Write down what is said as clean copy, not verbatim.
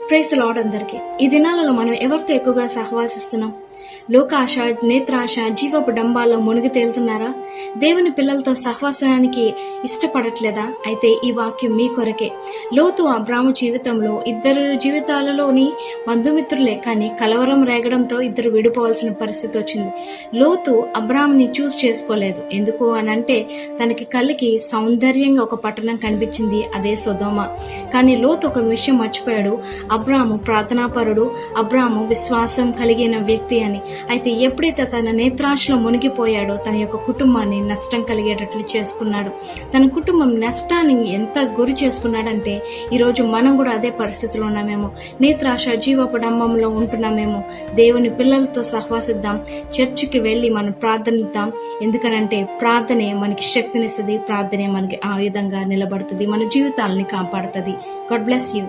Praise the lord అందరికీ. ఈ దినాలలో మనం ఎవరితో ఎక్కువగా సహవాసిస్తున్నాం? లోకాశ, నేత్రాశ, జీవపు డంబాల్లో మునిగి తేలుతున్నారా? దేవుని పిల్లలతో సహవాసానికి ఇష్టపడట్లేదా? అయితే ఈ వాక్యం మీ కొరకే. లోతు అబ్రాము జీవితంలో ఇద్దరు జీవితాలలోని బంధుమిత్రులే, కానీ కలవరం రేగడంతో ఇద్దరు విడిపోవాల్సిన పరిస్థితి వచ్చింది. లోతు అబ్రాముని చూస్ చేసుకోలేదు. ఎందుకు అనంటే తనకి కళ్ళకి సౌందర్యంగా ఒక పట్టణం కనిపించింది, అదే సొదొమ. కానీ లోతు ఒక విషయం మర్చిపోయాడు. అబ్రాము ప్రార్థనాపరుడు, అబ్రాము విశ్వాసం కలిగిన వ్యక్తి అని. అయితే ఎప్పుడైతే తన నేత్రాశలో మునిగిపోయాడో తన యొక్క కుటుంబాన్ని నష్టం కలిగేటట్లు చేసుకున్నాడు. తన కుటుంబం నష్టాన్ని ఎంత గురి చేసుకున్నాడంటే ఈరోజు మనం కూడా అదే పరిస్థితిలో ఉన్నామేమో, నేత్రాశ జీవపు డంబంలో ఉంటున్నామేమో. దేవుని పిల్లలతో సహవాసిద్దాం, చర్చికి వెళ్ళి మనం ప్రార్థనిద్దాం. ఎందుకనంటే ప్రార్థనే మనకి శక్తినిస్తుంది, ప్రార్థనే మనకి ఆయుధంగా నిలబడుతుంది, మన జీవితాలని కాపాడుతుంది. God bless you.